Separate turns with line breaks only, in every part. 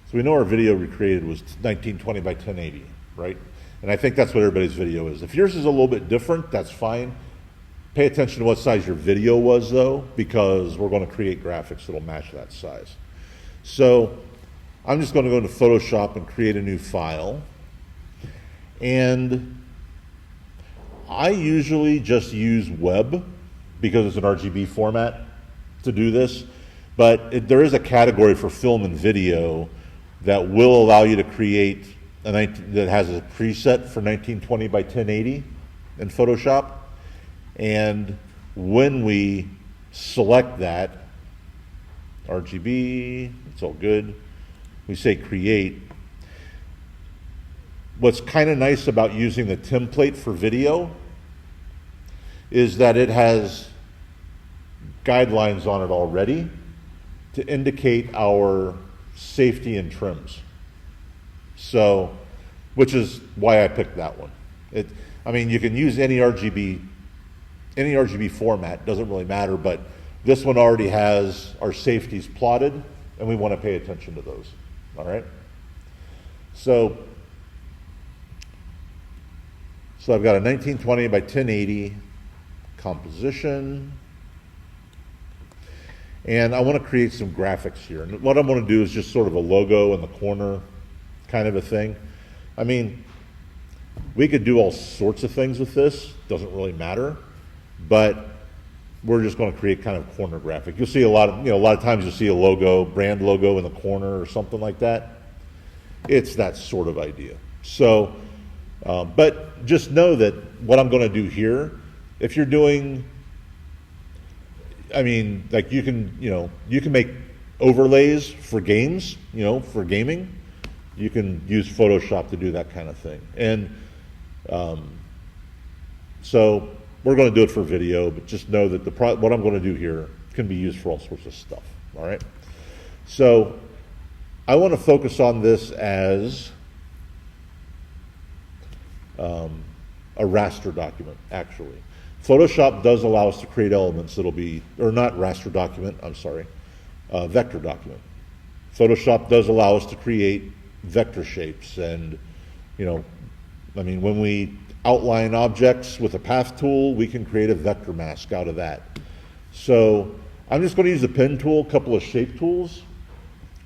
So we know our video we created was 1920 by 1080, right? And I think that's what everybody's video is. If yours is a little bit different, that's fine. Pay attention to what size your video was, though, because we're going to create graphics that'll match that size. So I'm just going to go into Photoshop and create a new file. And I usually just use web because it's an RGB format to do this. But there is a category for film and video that will allow you to create that has a preset for 1920 by 1080 in Photoshop. And when we select that, RGB, it's all good, we say create. What's kind of nice about using the template for video is that it has guidelines on it already to indicate our safety and trims. So, which is why I picked that one. I mean, you can use any RGB format, doesn't really matter, but this one already has our safeties plotted, and we want to pay attention to those, all right? So I've got a 1920 by 1080 composition, and I want to create some graphics here. And what I'm going to do is just sort of a logo in the corner kind of a thing. I mean, we could do all sorts of things with this, doesn't really matter, but we're just going to create kind of a corner graphic. You'll see a lot of times you'll see a logo, brand logo in the corner or something like that. It's that sort of idea. So, but just know that what I'm going to do here, if you're doing, I mean, like you can make overlays for games, for gaming. You can use Photoshop to do that kind of thing. And so we're going to do it for video, but just know that what I'm going to do here can be used for all sorts of stuff, all right? So I want to focus on this as a raster document, actually. Photoshop does allow us to create elements that'll be, or not raster document, I'm sorry, vector document. Photoshop does allow us to create vector shapes, and I mean, when we outline objects with a path tool, we can create a vector mask out of that. So I'm just going to use the pen tool, a couple of shape tools,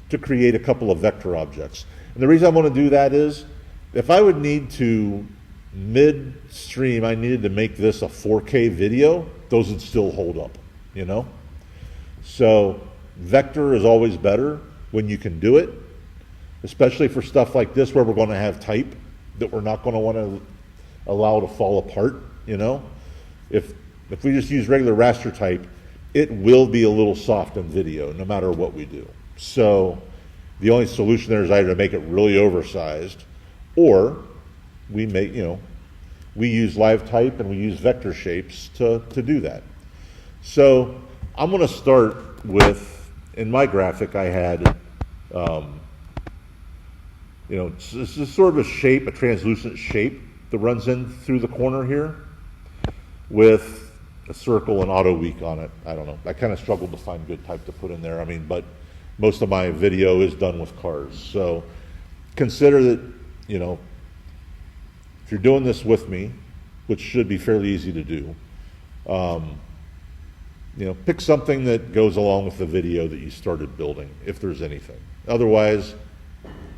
to create a couple of vector objects. And the reason I want to do that is, if I would need to, midstream, I needed to make this a 4K video, those would still hold up, So vector is always better when you can do it, especially for stuff like this where we're going to have type that we're not going to want to allow to fall apart, If we just use regular raster type, it will be a little soft in video no matter what we do. So the only solution there is either to make it really oversized, or we make, we use live type and we use vector shapes to do that. So I'm going to start with, in my graphic I had, it's just sort of a shape, a translucent shape that runs in through the corner here with a circle and auto weak on it. I don't know. I kind of struggled to find good type to put in there. I mean, but most of my video is done with cars. So consider that, if you're doing this with me, which should be fairly easy to do, pick something that goes along with the video that you started building, if there's anything. Otherwise,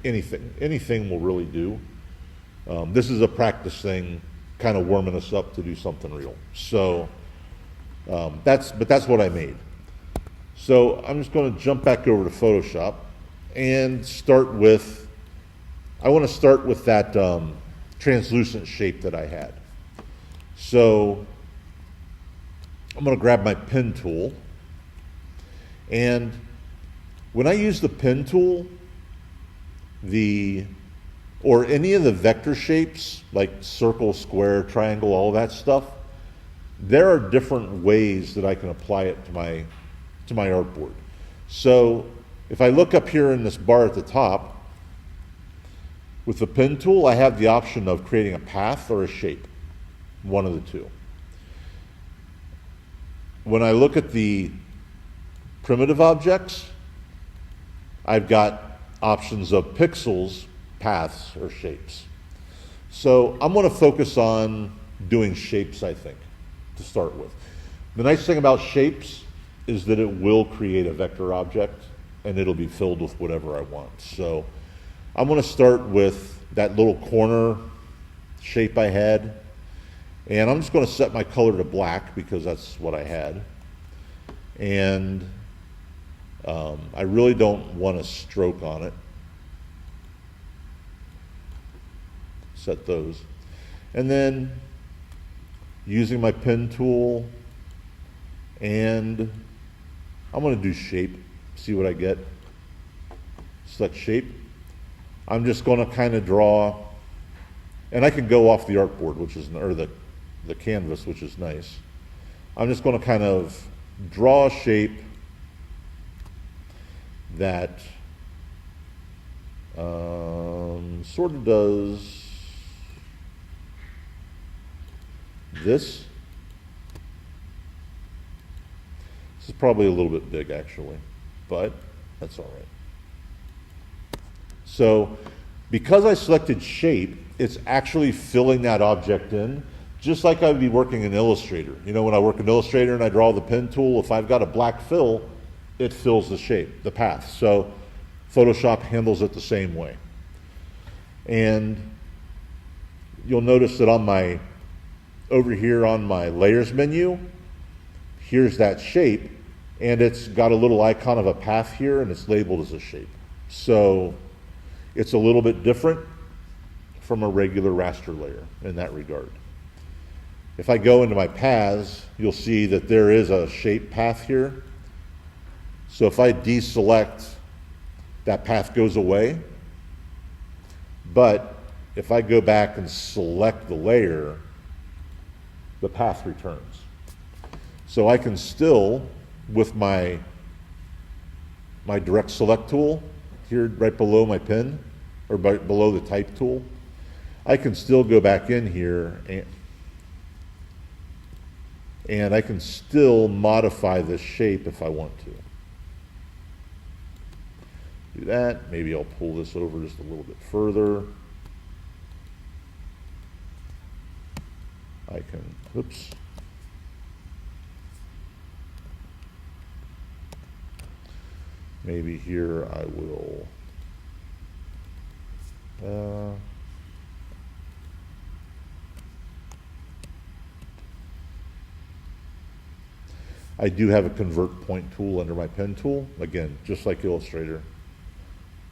anything will really do. This is a practice thing, kind of warming us up to do something real. So that's what I made. So I'm just going to jump back over to Photoshop and I want to start with that translucent shape that I had. So I'm going to grab my pen tool, and when I use the pen tool, or any of the vector shapes, like circle, square, triangle, all that stuff, there are different ways that I can apply it to my artboard. So if I look up here in this bar at the top, with the pen tool, I have the option of creating a path or a shape, one of the two. When I look at the primitive objects, I've got options of pixels, paths, or shapes. So I'm going to focus on doing shapes, I think, to start with. The nice thing about shapes is that it will create a vector object and it'll be filled with whatever I want. So I'm going to start with that little corner shape I had, and I'm just going to set my color to black because that's what I had. And I really don't want a stroke on it. Set those. And then using my pen tool, and I'm going to do shape, see what I get. Select shape. I'm just going to kind of draw, and I can go off the artboard, which is, or the canvas, which is nice. I'm just going to kind of draw a shape that sort of does this. This is probably a little bit big, actually, but that's all right. So because I selected shape, it's actually filling that object in, just like I would be working in Illustrator. You know, when I work in Illustrator and I draw the pen tool, if I've got a black fill, it fills the shape, the path. So Photoshop handles it the same way. And you'll notice that on my, over here on my layers menu, here's that shape, and it's got a little icon of a path here, and it's labeled as a shape. So it's a little bit different from a regular raster layer in that regard. If I go into my paths, you'll see that there is a shape path here. So if I deselect, that path goes away. But if I go back and select the layer, the path returns. So I can still, with my direct select tool, here right below my pen, or below the type tool, I can still go back in here and I can still modify this shape if I want to. Do that. Maybe I'll pull this over just a little bit further. I can, oops. Maybe here I will, I do have a convert point tool under my pen tool, again, just like Illustrator.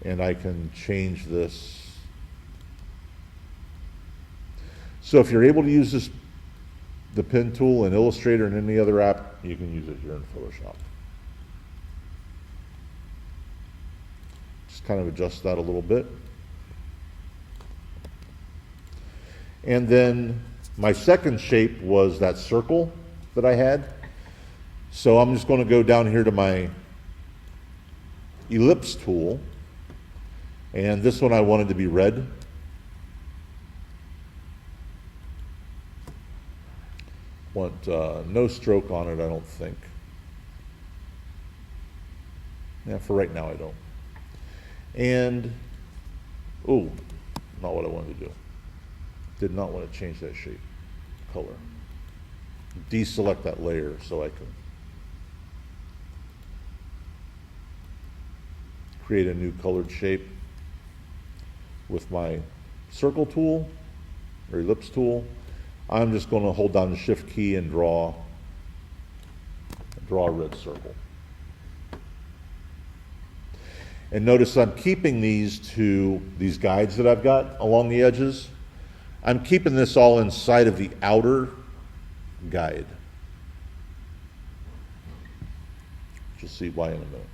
And I can change this. So if you're able to use this, the pen tool in Illustrator and any other app, you can use it here in Photoshop. Just kind of adjust that a little bit. And then my second shape was that circle that I had. So I'm just going to go down here to my ellipse tool. And this one I wanted to be red. Want no stroke on it, I don't think. Yeah, for right now I don't. And, oh, not what I wanted to do. Did not want to change that shape, color. Deselect that layer so I can create a new colored shape with my circle tool or ellipse tool. I'm just going to hold down the shift key and draw a red circle. And notice I'm keeping these guides that I've got along the edges. I'm keeping this all inside of the outer guide. You'll see why in a minute.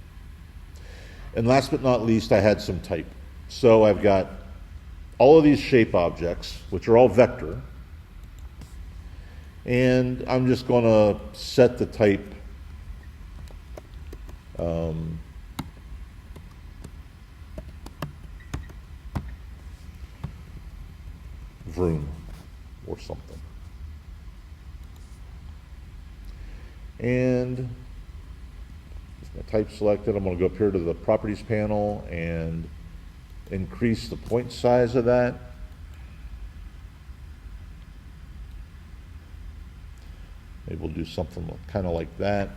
And last but not least, I had some type. So I've got all of these shape objects, which are all vector. And I'm just going to set the type vroom or something. And with my type selected, I'm going to go up here to the properties panel and increase the point size of that. Maybe we'll do something kind of like that.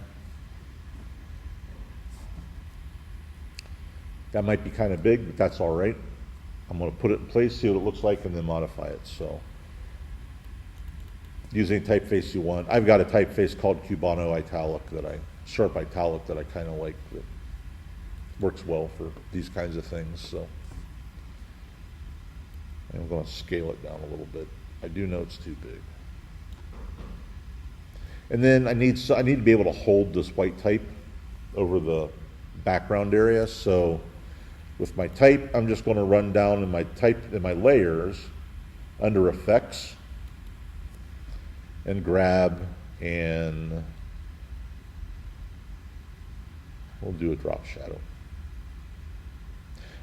That might be kind of big, but that's all right. I'm going to put it in place, see what it looks like, and then modify it. So, use any typeface you want. I've got a typeface called Cubano Italic Sharp Italic that I kind of like. That works well for these kinds of things. So, and I'm going to scale it down a little bit. I do know it's too big. And then I need to be able to hold this white type over the background area. So with my type, I'm just going to run down in my layers under effects and grab, and we'll do a drop shadow.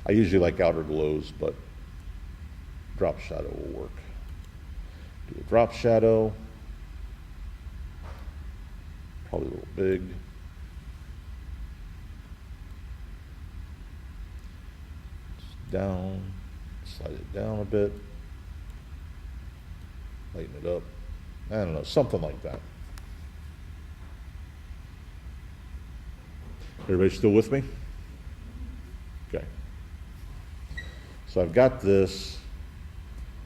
I usually like outer glows, but drop shadow will work. Do a drop shadow. Probably a little big. Just down, slide it down a bit. Lighten it up. I don't know, something like that. Everybody still with me? Okay. So I've got this,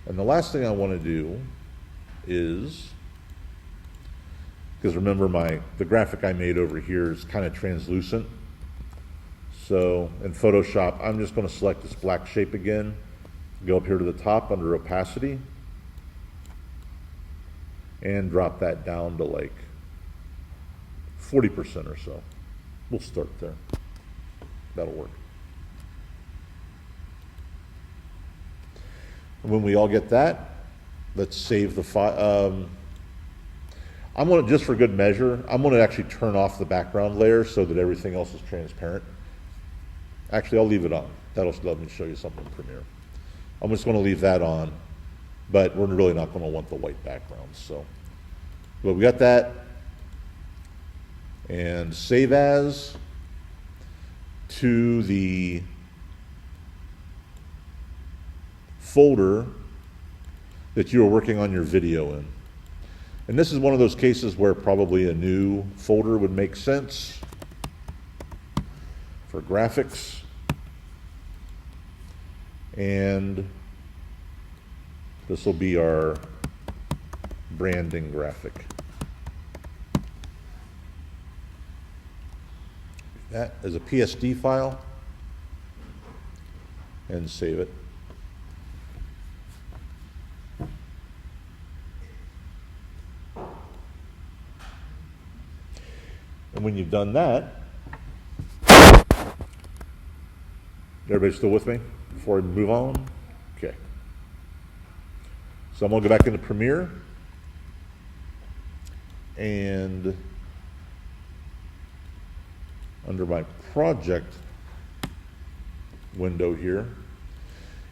and the last thing I want to do is, because remember the graphic I made over here is kind of translucent. So in Photoshop, I'm just going to select this black shape again, go up here to the top under opacity, and drop that down to like 40% or so. We'll start there. That'll work. And when we all get that, let's save the file. I'm going to, just for good measure, I'm going to actually turn off the background layer so that everything else is transparent. Actually, I'll leave it on. That'll let me show you something in Premiere. I'm just going to leave that on, but we're really not going to want the white background. So, but we got that. And save as to the folder that you are working on your video in. And this is one of those cases where probably a new folder would make sense for graphics. And this will be our branding graphic. That as a PSD file and save it. And when you've done that, everybody still with me before we move on? Okay. So I'm going to go back into Premiere and under my project window here,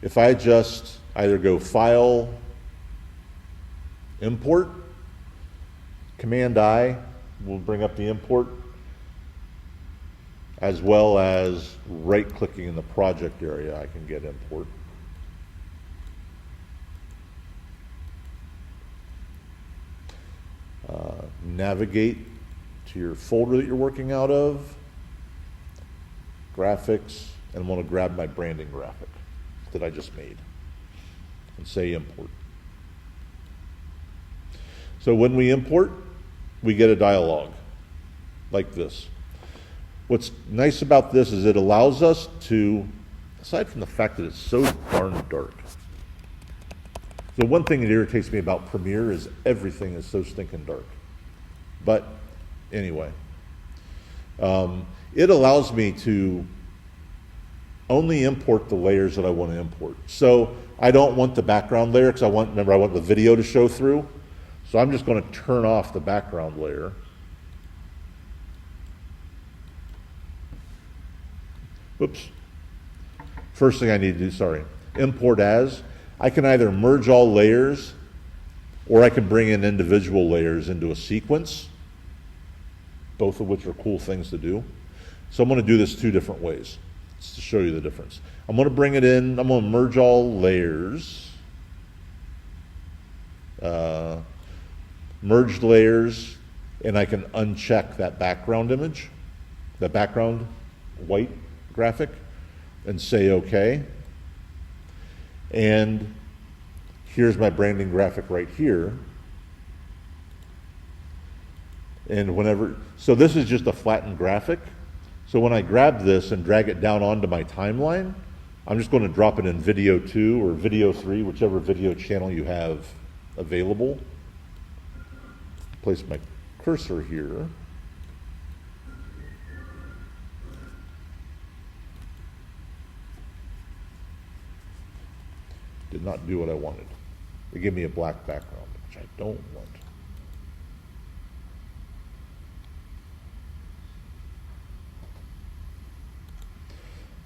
if I just either go File, Import, Command-I will bring up the import, as well as right-clicking in the project area, I can get import. Navigate to your folder that you're working out of, graphics, and I want to grab my branding graphic that I just made and say import. So when we import, we get a dialog like this. What's nice about this is it allows us to, aside from the fact that it's so darn dark, the one thing that irritates me about Premiere is everything is so stinking dark. But anyway, it allows me to only import the layers that I want to import. So I don't want the background layer because I want the video to show through. So I'm just going to turn off the background layer. Oops. First thing I need to do, import as. I can either merge all layers or I can bring in individual layers into a sequence, both of which are cool things to do. So I'm going to do this two different ways to show you the difference. I'm going to bring it in. I'm going to merge all layers. Merged layers, and I can uncheck that background image, the background white graphic, and say OK. And here's my branding graphic right here. And so this is just a flattened graphic. So when I grab this and drag it down onto my timeline, I'm just going to drop it in video 2 or video 3, whichever video channel you have available. Place my cursor here. Did not do what I wanted. It gave me a black background, which I don't want.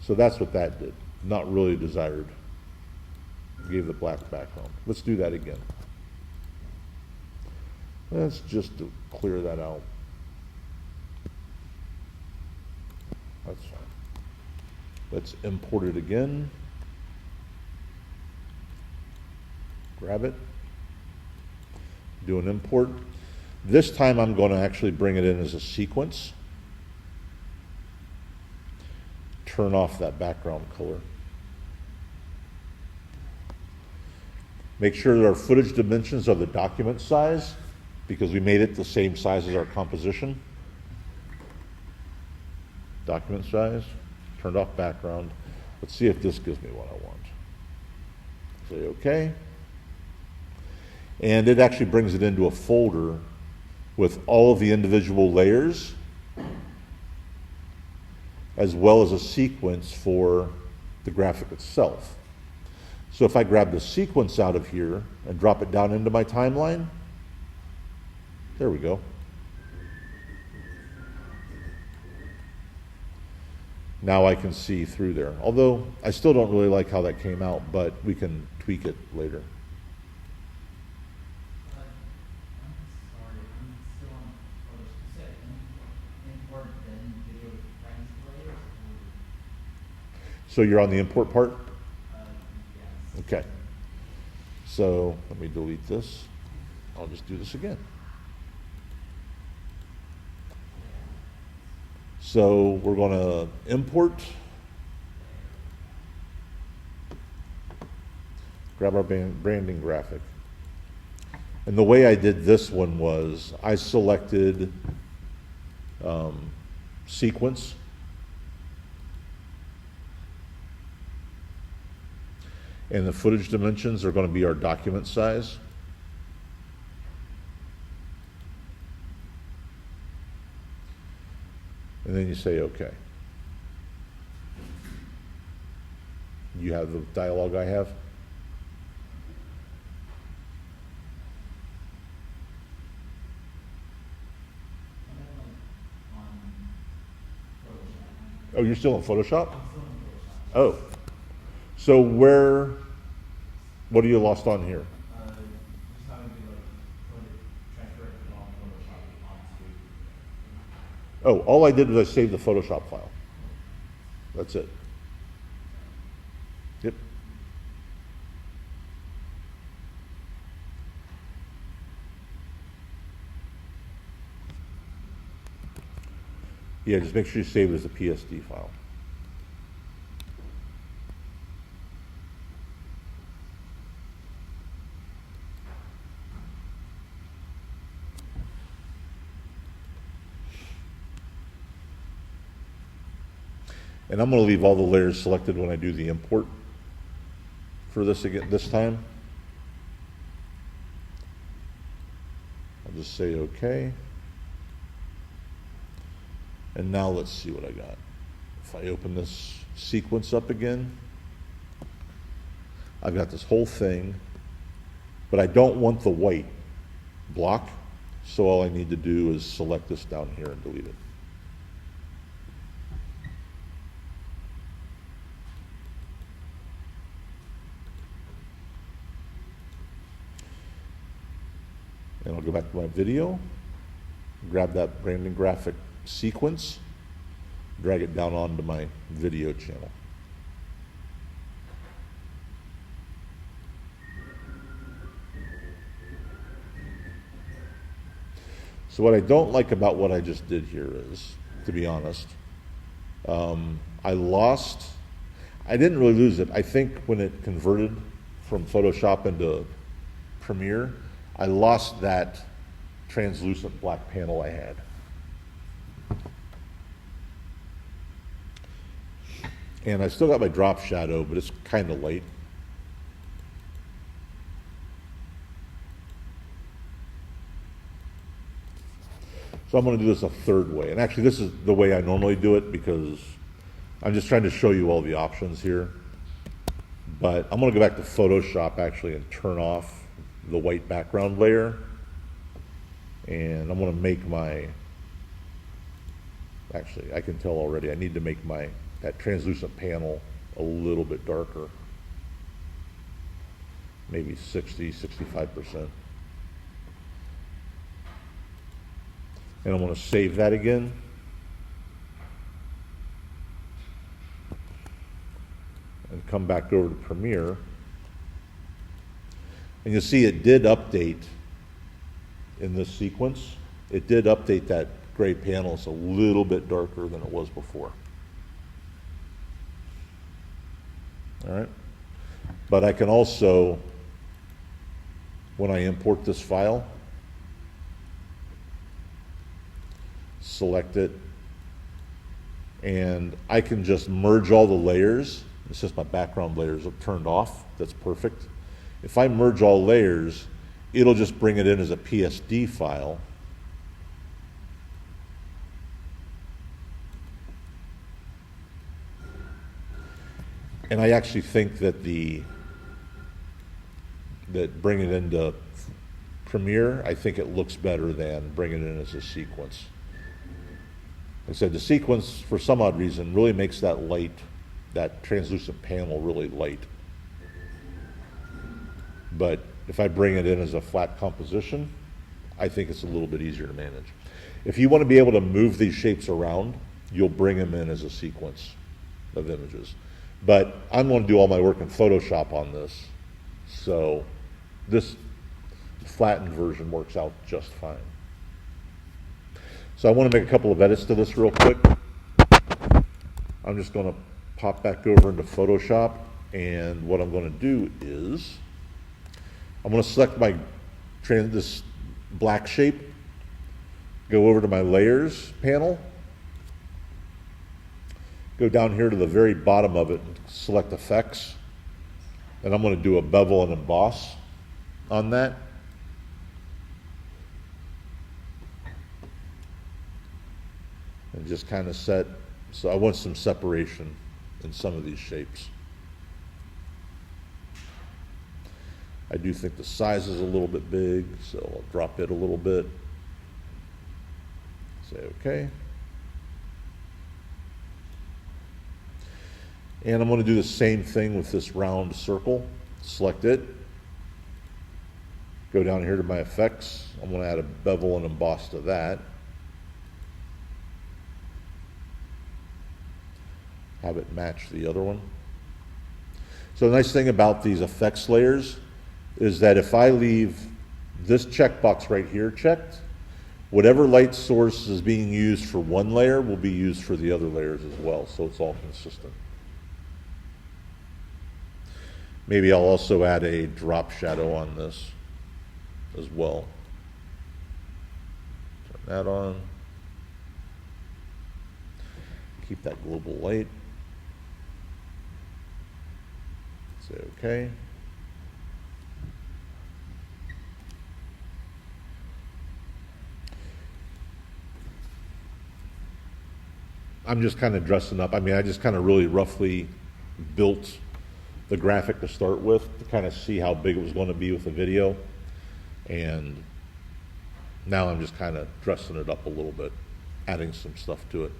So that's what that did. Not really desired. Gave the black background. Let's do that again. Let's just clear that out. That's fine. Let's import it again. Grab it. Do an import. This time I'm going to actually bring it in as a sequence. Turn off that background color. Make sure that our footage dimensions are the document size, because we made it the same size as our composition. Document size, turned off background. Let's see if this gives me what I want. Say OK. And it actually brings it into a folder with all of the individual layers, as well as a sequence for the graphic itself. So if I grab the sequence out of here and drop it down into my timeline, there we go. Now I can see through there. Although I still don't really like how that came out, but we can tweak it later. So you're on the import part?
Yes.
Okay. So let me delete this. I'll just do this again. So we're going to import. Grab our branding graphic. And the way I did this one was I selected sequence. And the footage dimensions are going to be our document size. And then you say OK. You have the dialogue I have? Oh, you're still in Photoshop? Oh. So what are you lost on here?
Just having to transfer it from Photoshop onto.
Oh, all I did was I saved the Photoshop file. That's it. Yep. Yeah, just make sure you save it as a PSD file. And I'm going to leave all the layers selected when I do the import for this again this time. I'll just say OK. And now let's see what I got. If I open this sequence up again, I've got this whole thing, but I don't want the white block, so all I need to do is select this down here and delete it. And I'll go back to my video, grab that branding graphic sequence, drag it down onto my video channel. So what I don't like about what I just did here is, to be honest, I didn't really lose it. I think when it converted from Photoshop into Premiere, I lost that translucent black panel I had. And I still got my drop shadow, but it's kind of light. So I'm going to do this a third way. And actually, this is the way I normally do it because I'm just trying to show you all the options here. But I'm going to go back to Photoshop actually and turn off the white background layer. And I'm going to make actually, I can tell already, I need to make that translucent panel a little bit darker. Maybe 65%. And I'm going to save that again. And come back over to Premiere. And you'll see it did update in this sequence. It did update that gray panel. It's a little bit darker than it was before. All right. But I can also, when I import this file, select it, and I can just merge all the layers. It's just my background layers are turned off. That's perfect. If I merge all layers, it'll just bring it in as a PSD file. And I actually think that bringing it into Premiere, I think it looks better than bringing it in as a sequence. Like I said, the sequence, for some odd reason, really makes that translucent panel really light. But if I bring it in as a flat composition, I think it's a little bit easier to manage. If you want to be able to move these shapes around, you'll bring them in as a sequence of images. But I'm going to do all my work in Photoshop on this, so this flattened version works out just fine. So I want to make a couple of edits to this real quick. I'm just going to pop back over into Photoshop, and what I'm going to do is I'm going to select this black shape, go over to my Layers panel, go down here to the very bottom of it and select Effects, and I'm going to do a bevel and emboss on that. And just kind of set, so I want some separation in some of these shapes. I do think the size is a little bit big, so I'll drop it a little bit. Say okay. And I'm going to do the same thing with this round circle. Select it. Go down here to my effects. I'm going to add a bevel and emboss to that. Have it match the other one. So the nice thing about these effects layers is that if I leave this checkbox right here checked, whatever light source is being used for one layer will be used for the other layers as well, so it's all consistent. Maybe I'll also add a drop shadow on this as well. Turn that on. Keep that global light. Say okay. I'm just kind of dressing up. I mean, I just kind of really roughly built the graphic to start with to kind of see how big it was going to be with the video. And now I'm just kind of dressing it up a little bit, adding some stuff to it.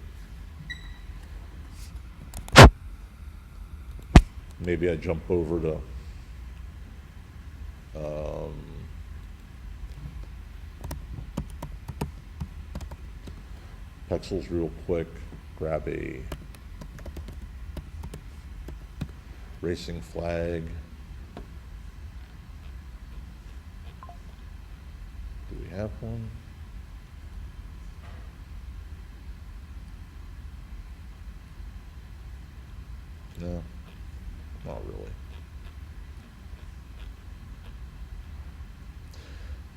Maybe I jump over to pixels real quick, grab a racing flag. Do we have one? No, not really.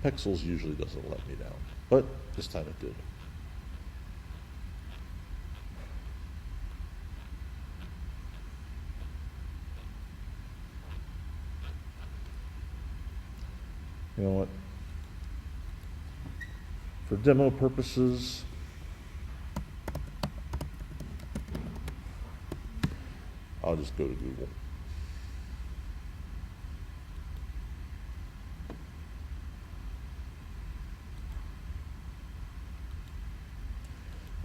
Pixels usually doesn't let me down, but this time it did. You know what? For demo purposes, I'll just go to Google.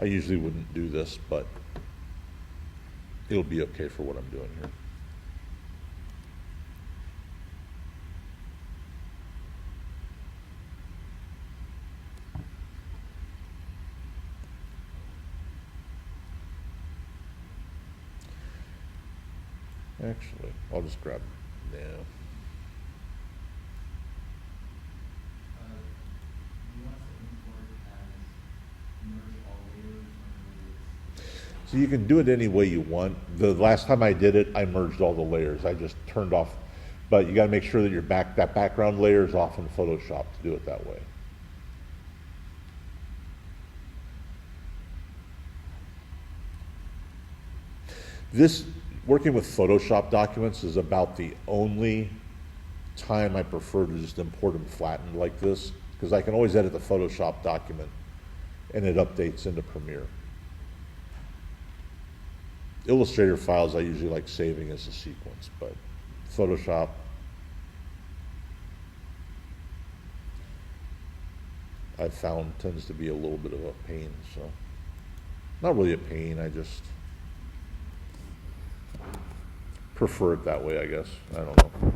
I usually wouldn't do this, but it'll be okay for what I'm doing here. Actually, I'll just grab, yeah.
You want to import as merge all layers or
So you can do it any way you want. The last time I did it, I merged all the layers. I just turned off, but you got to make sure that that background layer is off in Photoshop to do it that way. This, working with Photoshop documents is about the only time I prefer to just import them flattened like this, because I can always edit the Photoshop document and it updates into Premiere. Illustrator files I usually like saving as a sequence, but Photoshop, I've found tends to be a little bit of a pain, so not really a pain, I just prefer it that way, I guess. I don't know.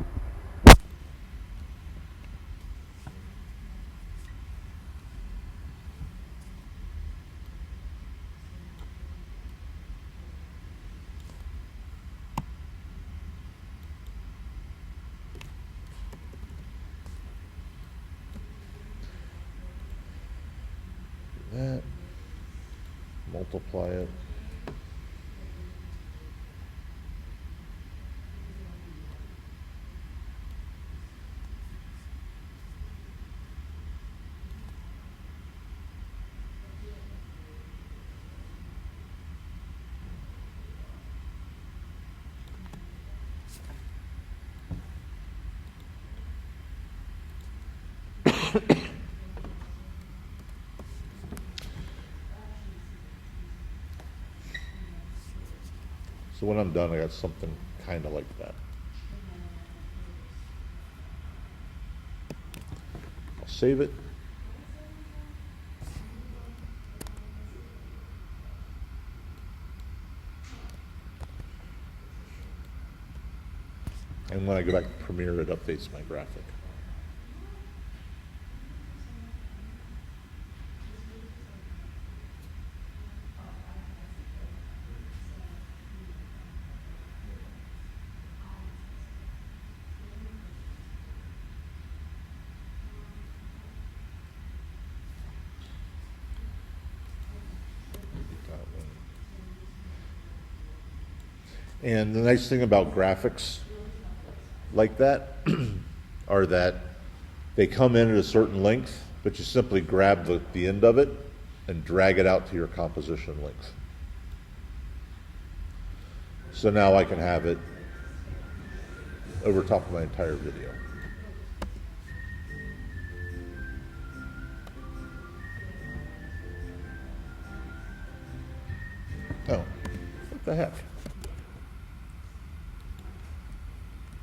That, multiply it. So when I'm done, I got something kind of like that. I'll save it. And when I go back to Premiere, it updates my graphic. And the nice thing about graphics like that are that they come in at a certain length, but you simply grab the end of it and drag it out to your composition length. So now I can have it over top of my entire video. Oh, what the heck?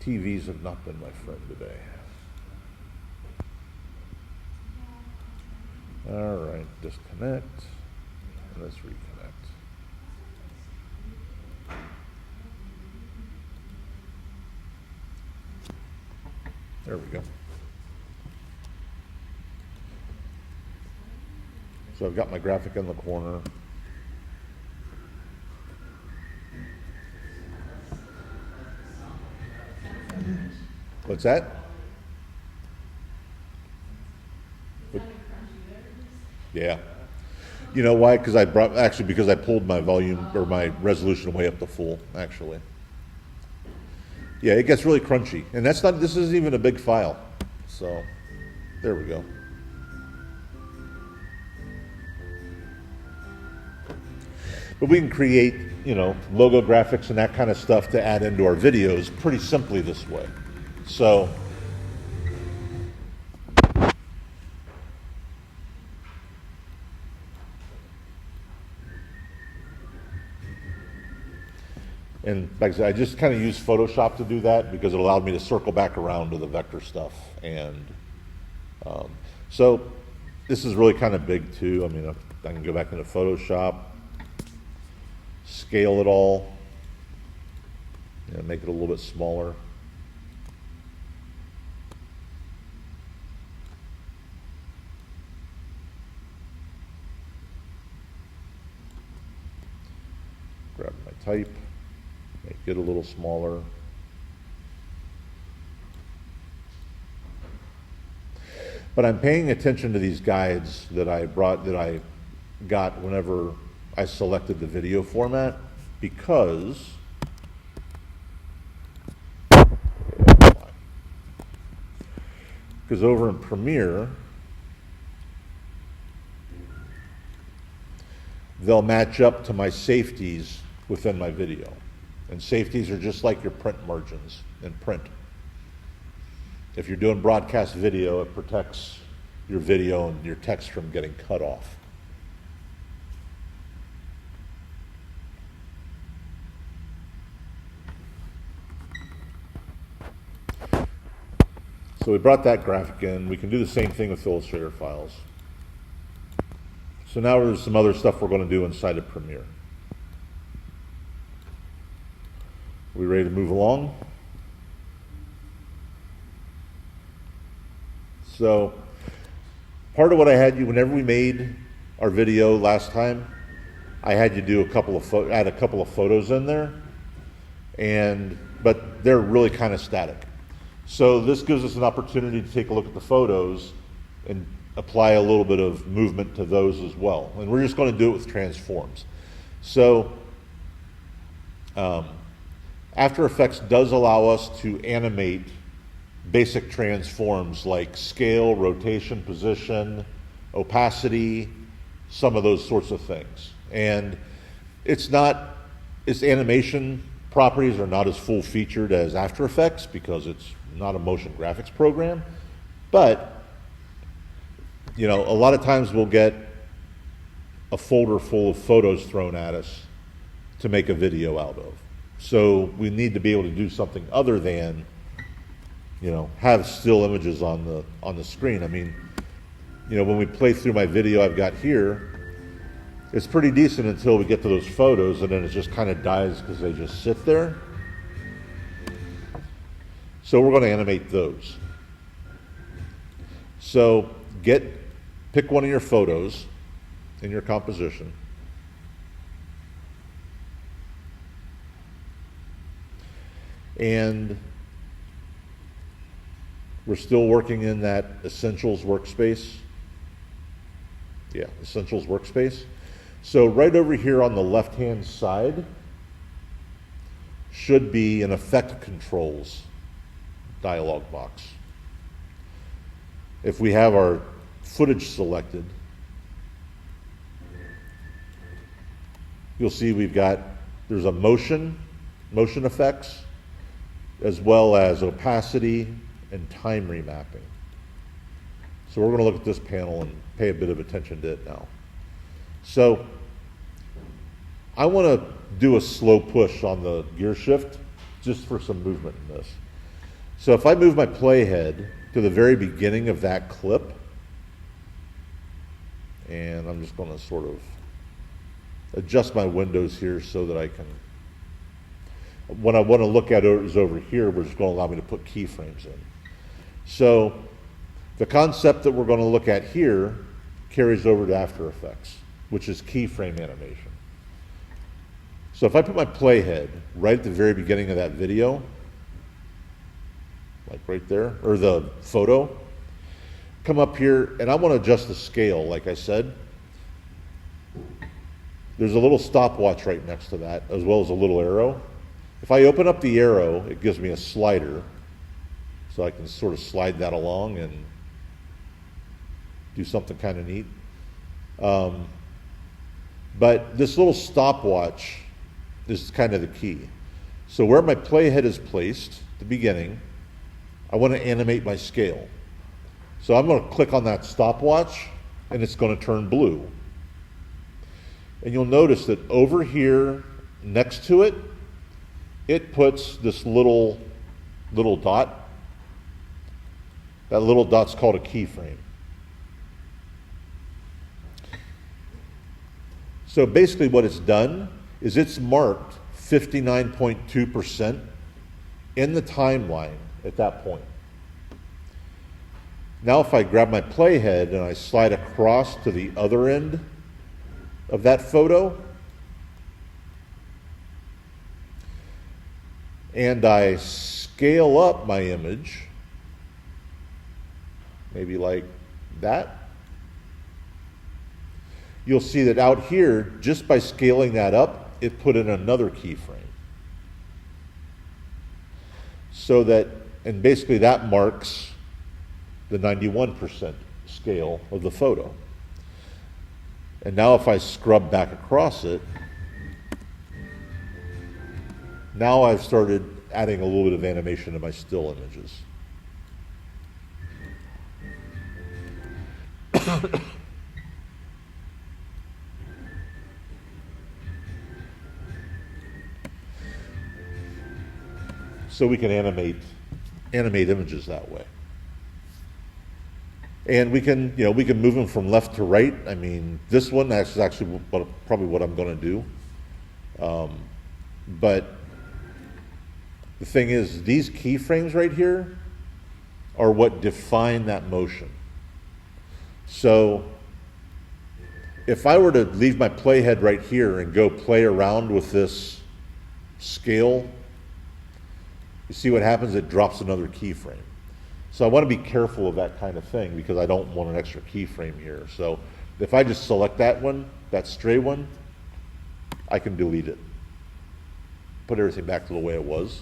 TVs have not been my friend today. All right, disconnect, and let's reconnect. There we go. So I've got my graphic in the corner. What's that? Yeah. You know why? Because because I pulled my volume or my resolution way up to full, actually. Yeah, it gets really crunchy. And that's not, this isn't even a big file. So, there we go. But we can create, you know, logo graphics and that kind of stuff to add into our videos pretty simply this way. So, and like I said, I just kind of used Photoshop to do that because it allowed me to circle back around to the vector stuff. And so this is really kind of big too. I mean, I can go back into Photoshop, scale it all, make it a little bit smaller. Grab my type. Make it a little smaller. But I'm paying attention to these guides that I got whenever I selected the video format because over in Premiere, they'll match up to my safeties within my video. And safeties are just like your print margins in print. If you're doing broadcast video, it protects your video and your text from getting cut off. So we brought that graphic in. We can do the same thing with Illustrator files. So now there's some other stuff we're going to do inside of Premiere. We ready to move along? So part of what I had you, whenever we made our video last time, I had you do add a couple of photos in there, but they're really kind of static. So this gives us an opportunity to take a look at the photos and apply a little bit of movement to those as well. And we're just going to do it with transforms. So After Effects does allow us to animate basic transforms like scale, rotation, position, opacity, some of those sorts of things. And its animation properties are not as full featured as After Effects because it's not a motion graphics program. But, you know, a lot of times we'll get a folder full of photos thrown at us to make a video out of. So we need to be able to do something other than, you know, have still images on the screen. I mean, you know, when we play through my video I've got here, it's pretty decent until we get to those photos, and then it just kind of dies because they just sit there. So we're going to animate those. So pick one of your photos in your composition. And we're still working in that Essentials workspace. Yeah, Essentials workspace. So right over here on the left-hand side should be an Effect Controls dialog box. If we have our footage selected, you'll see there's a motion effects, as well as opacity and time remapping. So we're going to look at this panel and pay a bit of attention to it now. So I want to do a slow push on the gear shift just for some movement in this. So if I move my playhead to the very beginning of that clip, and I'm just going to sort of adjust my windows here so that I can, what I want to look at is over here, which is going to allow me to put keyframes in. So the concept that we're going to look at here carries over to After Effects, which is keyframe animation. So if I put my playhead right at the very beginning of that video, like right there, or the photo, come up here, and I want to adjust the scale, like I said. There's a little stopwatch right next to that, as well as a little arrow. If I open up the arrow, it gives me a slider, so I can sort of slide that along and do something kind of neat. But this little stopwatch is kind of the key. So where my playhead is placed, at the beginning, I want to animate my scale. So I'm going to click on that stopwatch, and it's going to turn blue. And you'll notice that over here next to it, it puts this little dot. That little dot's called a keyframe. So basically what it's done is it's marked 59.2% in the timeline at that point. Now if I grab my playhead and I slide across to the other end of that photo, and I scale up my image, maybe like that, you'll see that out here, just by scaling that up, it put in another keyframe. So that, and basically that marks the 91% scale of the photo. And now if I scrub back across it, now I've started adding a little bit of animation to my still images. So we can animate images that way. And we can move them from left to right. I mean, this one, that's actually probably what I'm going to do. But the thing is, these keyframes right here are what define that motion. So if I were to leave my playhead right here and go play around with this scale, you see what happens? It drops another keyframe. So I want to be careful of that kind of thing because I don't want an extra keyframe here. So if I just select that one, that stray one, I can delete it. Put everything back to the way it was.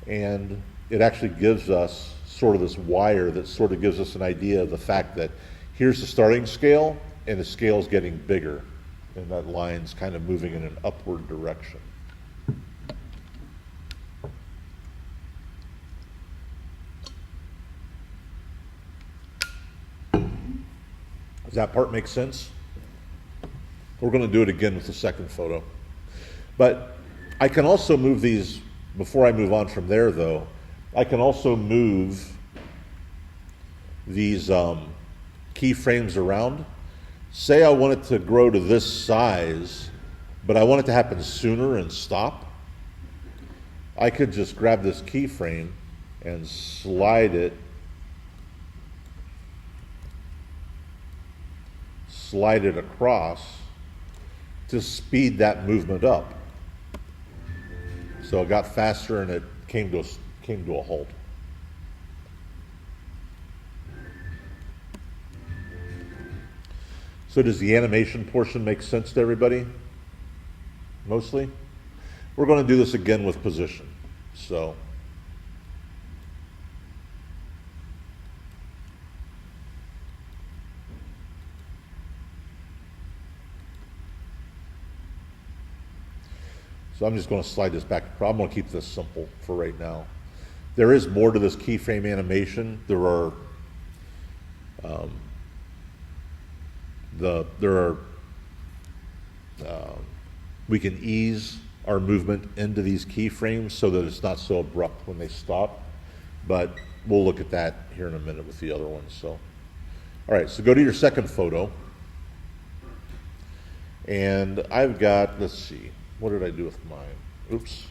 And it actually gives us sort of this wire that sort of gives us an idea of the fact that here's the starting scale and the scale is getting bigger and that line's kind of moving in an upward direction. Does that part make sense? We're going to do it again with the second photo. But I can also move these, before I move on from there though, I can also move these keyframes around. Say I want it to grow to this size, but I want it to happen sooner and stop. I could just grab this keyframe and slide it across to speed that movement up. So it got faster and it came to a halt. So does the animation portion make sense to everybody? Mostly? We're going to do this again with position. So I'm just going to slide this back. I'm going to keep this simple for right now. There is more to this keyframe animation. We can ease our movement into these keyframes so that it's not so abrupt when they stop. But we'll look at that here in a minute with the other ones. So, all right. So go to your second photo, and I've got. Let's see. What did I do with mine? Oops.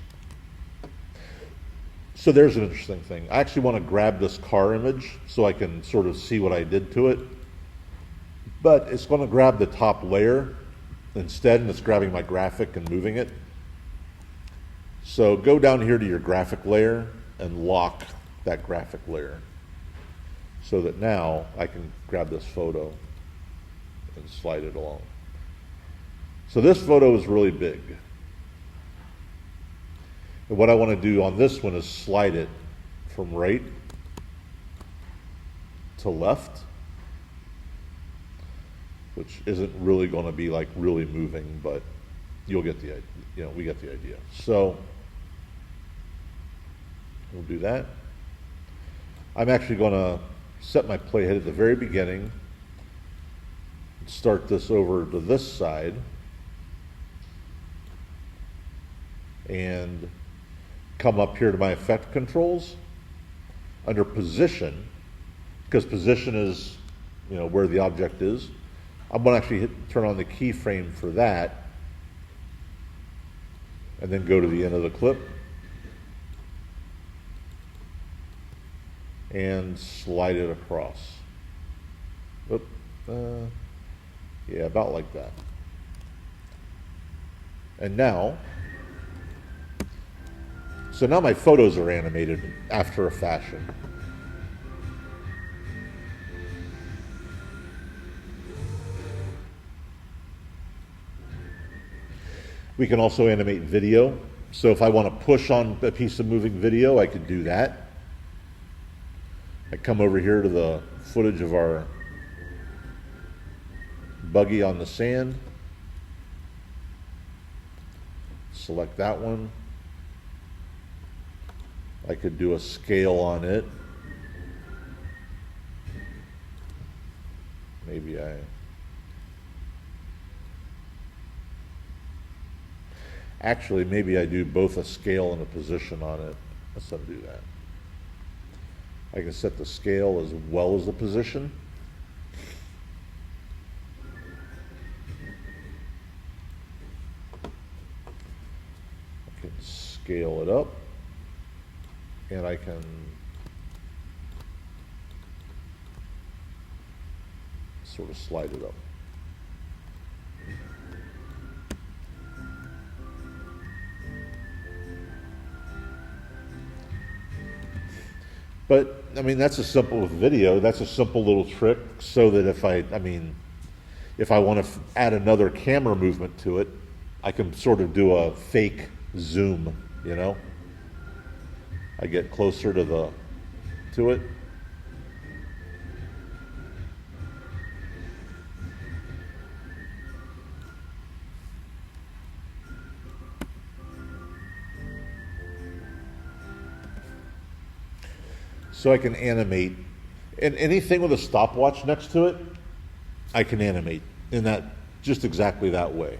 So there's an interesting thing. I actually want to grab this car image so I can sort of see what I did to it. But it's going to grab the top layer instead, and it's grabbing my graphic and moving it. So go down here to your graphic layer and lock that graphic layer so that now I can grab this photo and slide it along. So this photo is really big. And what I want to do on this one is slide it from right to left, which isn't really going to be like really moving, but you'll get the, we get the idea. So we'll do that. I'm actually going to set my playhead at the very beginning, start this over to this side, and come up here to my effect controls under position, because position is where the object is. I'm going to actually turn on the keyframe for that, and then go to the end of the clip and slide it across. Oop, yeah, about like that. And now, so now my photos are animated after a fashion. We can also animate video. So if I want to push on a piece of moving video, I could do that. I come over here to the footage of our buggy on the sand. Select that one. I could do a scale on it. Maybe actually, maybe I do both a scale and a position on it. Let's undo that. I can set the scale as well as the position. I can scale it up, and I can sort of slide it up. But, I mean, that's a simple video. That's a simple little trick so that if I want to add another camera movement to it, I can sort of do a fake zoom, I get closer to it. So I can animate, and anything with a stopwatch next to it, I can animate in that, just exactly that way.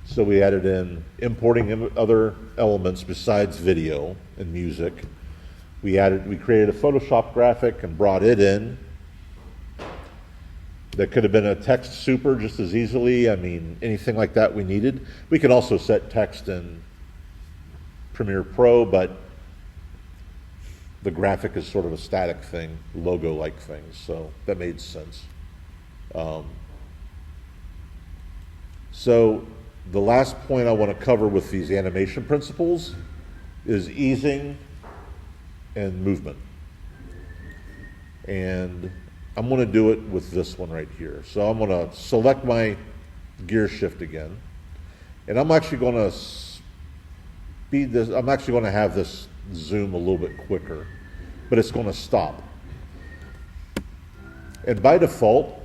So we added in importing other elements besides video and music. We created a Photoshop graphic and brought it in. That could have been a text super just as easily. I mean, anything like that we needed. We can also set text in Premiere Pro, but the graphic is sort of a static thing, logo-like thing, so that made sense. So the last point I want to cover with these animation principles is easing and movement. And I'm going to do it with this one right here. So I'm going to select my gear shift again, and I'm actually going to speed this. I'm actually going to have this zoom a little bit quicker, but it's going to stop. And by default,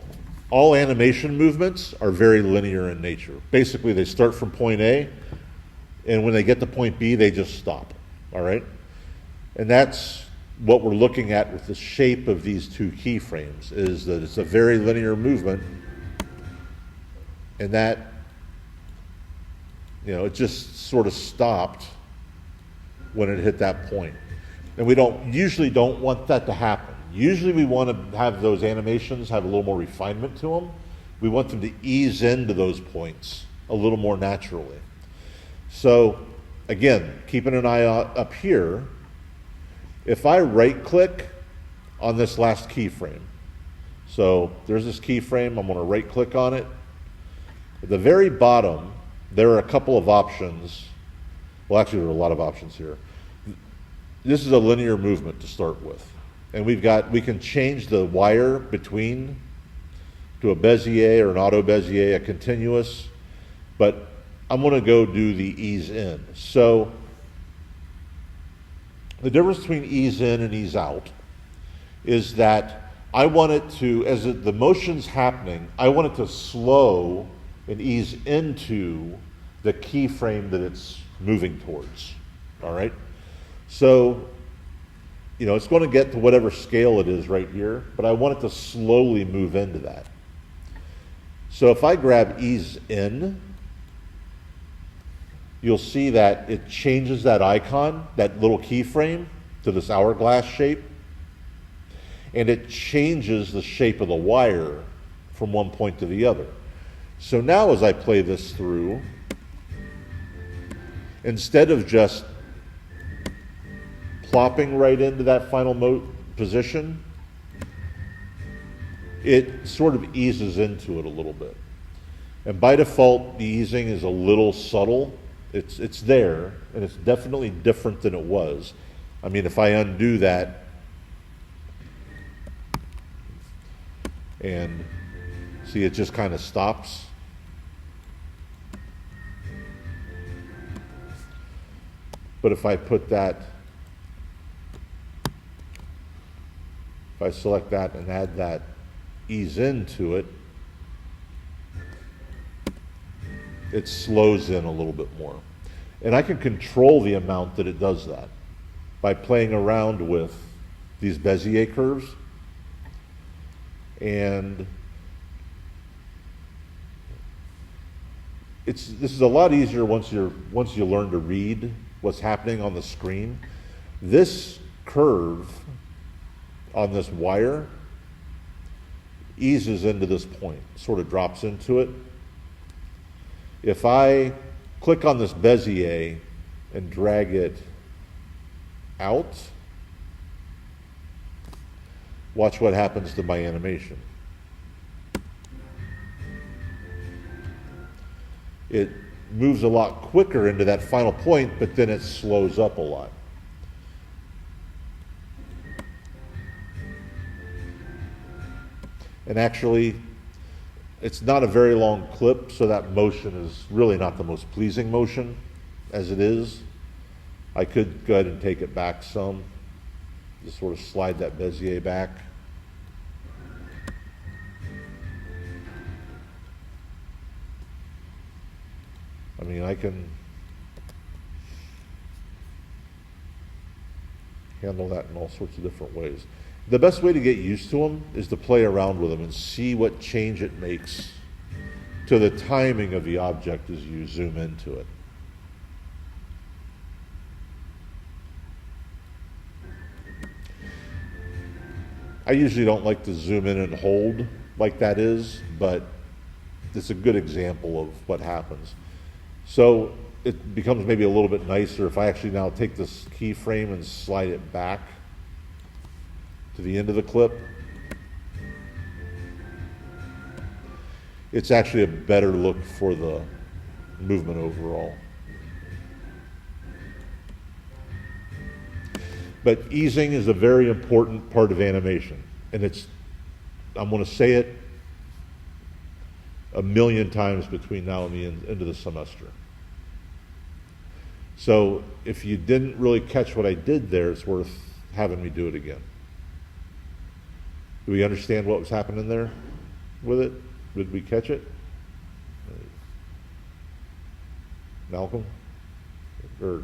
all animation movements are very linear in nature. Basically, they start from point A, and when they get to point B, they just stop. All right? And that's what we're looking at with the shape of these two keyframes, is that it's a very linear movement, and that, it just sort of stopped when it hit that point. And we usually don't want that to happen. Usually we want to have those animations have a little more refinement to them. We want them to ease into those points a little more naturally. So again, keeping an eye up here, if I right-click on this last keyframe, so there's this keyframe, I'm going to right-click on it. At the very bottom, there are a couple of options. Well, actually, there are a lot of options here. this is a linear movement to start with. And we can change the wire between to a Bezier or an auto Bezier, a continuous, but I'm going to go do the ease in. So the difference between ease in and ease out is that I want it to, as the motion's happening, I want it to slow and ease into the keyframe that it's moving towards, all right? So, you know, it's going to get to whatever scale it is right here, but I want it to slowly move into that. So if I grab ease in, you'll see that it changes that icon, that little keyframe, to this hourglass shape, and it changes the shape of the wire from one point to the other. So now as I play this through, instead of just plopping right into that final position, it sort of eases into it a little bit. And by default, the easing is a little subtle. It's there, and it's definitely different than it was. I mean, if I undo that, and see, it just kind of stops. But if I put that, if I select that and add that ease into it, it slows in a little bit more. And I can control the amount that it does that by playing around with these Bezier curves. And this is a lot easier once you learn to read what's happening on the screen. This curve on this wire eases into this point, sort of drops into it. If I click on this Bezier and drag it out, watch what happens to my animation. It moves a lot quicker into that final point, but then it slows up a lot. And actually, it's not a very long clip, so that motion is really not the most pleasing motion as it is. I could go ahead and take it back some, just sort of slide that Bezier back. I mean, I can handle that in all sorts of different ways. The best way to get used to them is to play around with them and see what change it makes to the timing of the object as you zoom into it. I usually don't like to zoom in and hold like that is, but it's a good example of what happens. So it becomes maybe a little bit nicer if I actually now take this keyframe and slide it back to the end of the clip. It's actually a better look for the movement overall. But easing is a very important part of animation, and I'm going to say it a million times between now and the end of the semester. So if you didn't really catch what I did there, it's worth having me do it again. Do we understand what was happening there with it? Did we catch it? Malcolm? Or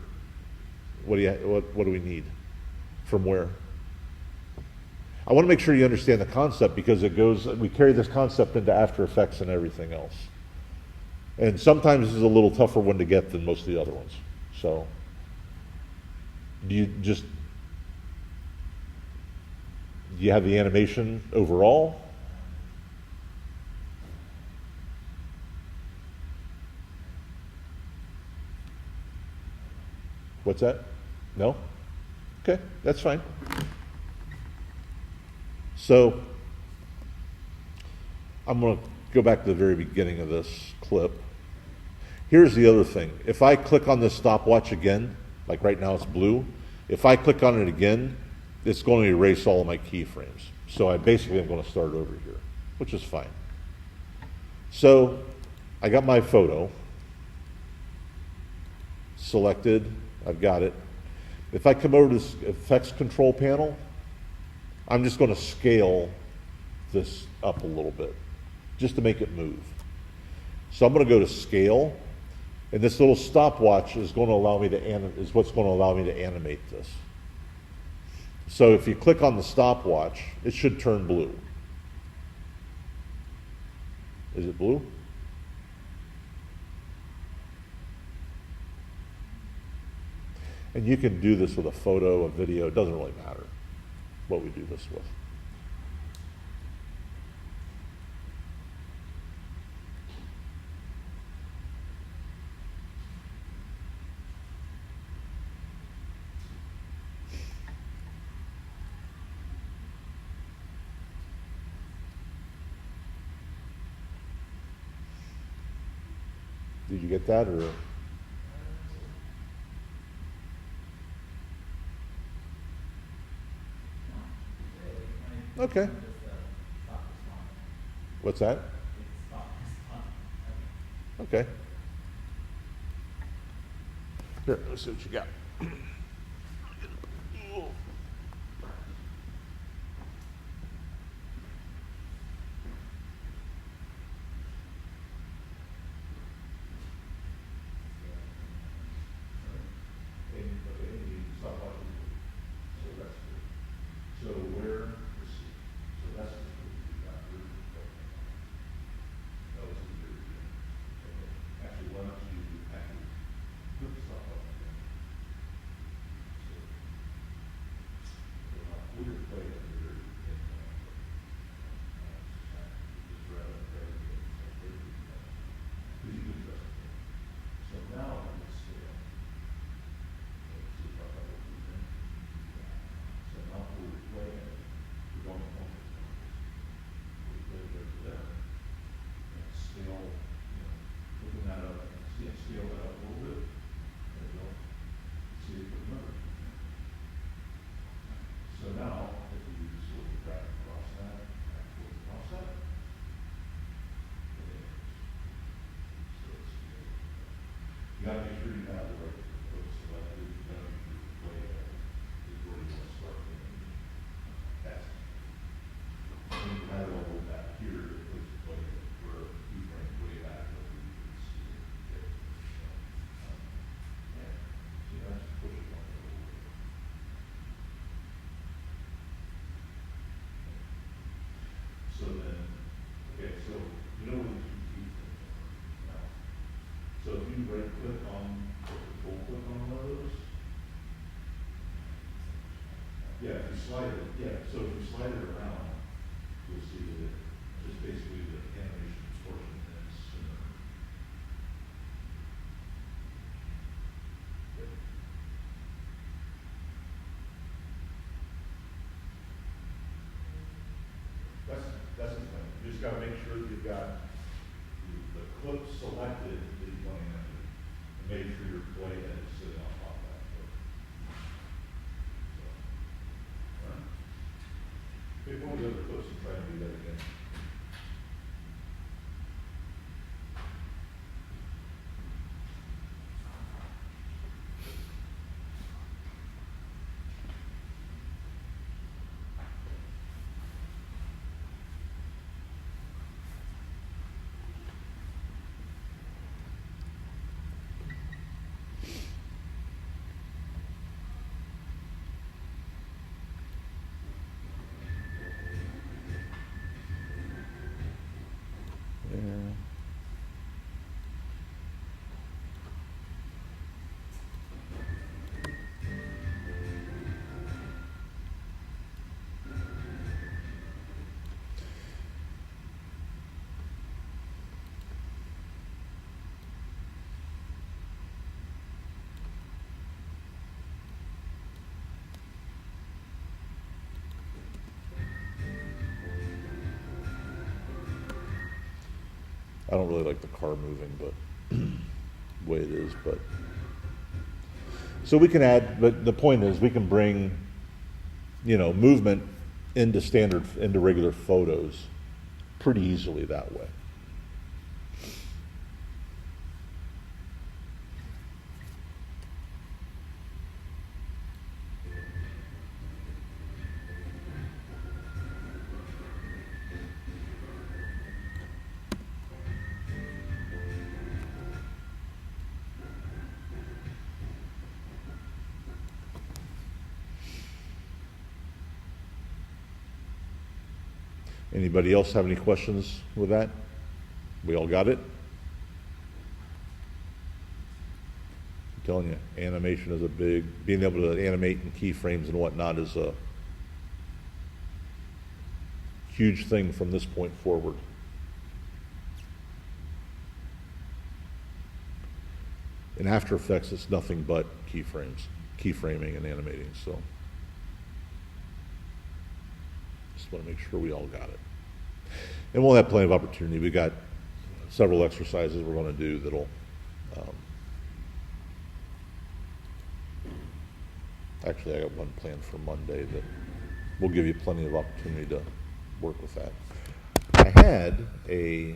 what do we need? From where? I want to make sure you understand the concept, because we carry this concept into After Effects and everything else. And sometimes this is a little tougher one to get than most of the other ones. So, do you have the animation overall? What's that? No? Okay, that's fine. So, I'm going to go back to the very beginning of this clip. Here's the other thing. If I click on this stopwatch again, like right now it's blue, If I click on it again, it's going to erase all of my keyframes. So I basically am going to start over here, which is fine. So I got my photo selected. I've got it. If I come over to this effects control panel, I'm just going to scale this up a little bit just to make it move. So I'm going to go to scale, and this little stopwatch is going to allow me to is what's going to allow me to animate this. So if you click on the stopwatch, it should turn blue. Is it blue? And you can do this with a photo, a video, it doesn't really matter what we do this with. Did you get that, or? Okay. What's that? Okay. Here, let's see what you got. So where, let's see, so that's the food we got here. That was the very beginning. Okay. Actually, why don't you actually put the stuff up again? So we're going to play it here in just rather than because you can trust it. So now I'm going to scale. Okay, see if I got what we think. So now we're playing it. We're going to focus on this. We're playing it there. And scale, looking that up, scale that up a little bit. There we go. See if we remember. So now, if we just sort of drag across that, you gotta make sure you have the right code selected. You gotta make sure the play is where you want to start thinking. That's when you have it all the way back here, it puts the play where you bring way back where you can see it. Okay. Yeah. See, that's push it on a little bit. So then, okay, so you know where the two keyframes are now. So if you right click on, or control click on one of those. Yeah, if you slide it, so if you slide it around, you'll see that it just basically the animation portion is sooner. Okay. That's the thing. You just gotta make sure that you've got the clip selected that you want to enter, and make sure your playhead is sitting on top of that clip. So, all right. Pick one of the other clips and try to do that again. I don't really like the car moving, but the way it is, but So we can add, but the point is we can bring, movement into regular photos pretty easily that way. Anybody else have any questions with that? We all got it? I'm telling you, animation is being able to animate in keyframes and whatnot is a huge thing from this point forward. In After Effects, it's nothing but keyframing and animating, so. Just want to make sure we all got it. And we'll have plenty of opportunity. We've got several exercises we're going to do that'll actually, I got one planned for Monday that will give you plenty of opportunity to work with that. I had I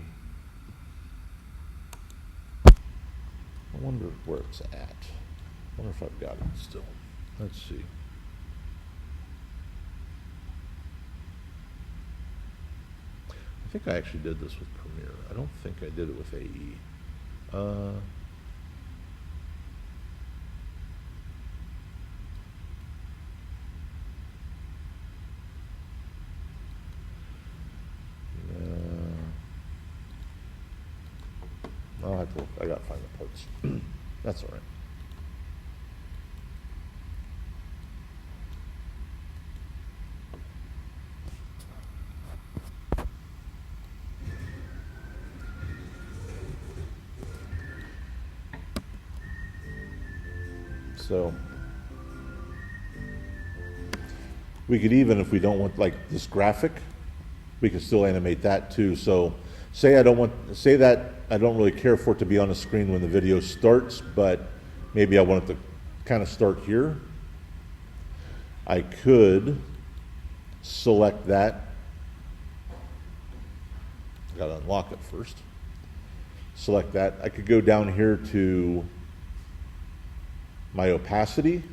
wonder where it's at. I wonder if I've got it still. Let's see. I think I actually did this with Premiere. I don't think I did it with AE. I'll have to look. I gotta find the parts. That's all right. So we could even, if we don't want like this graphic, we could still animate that too. So say that I don't really care for it to be on the screen when the video starts, but maybe I want it to kind of start here. I could select that. I gotta unlock it first. Select that. I could go down here to my opacity,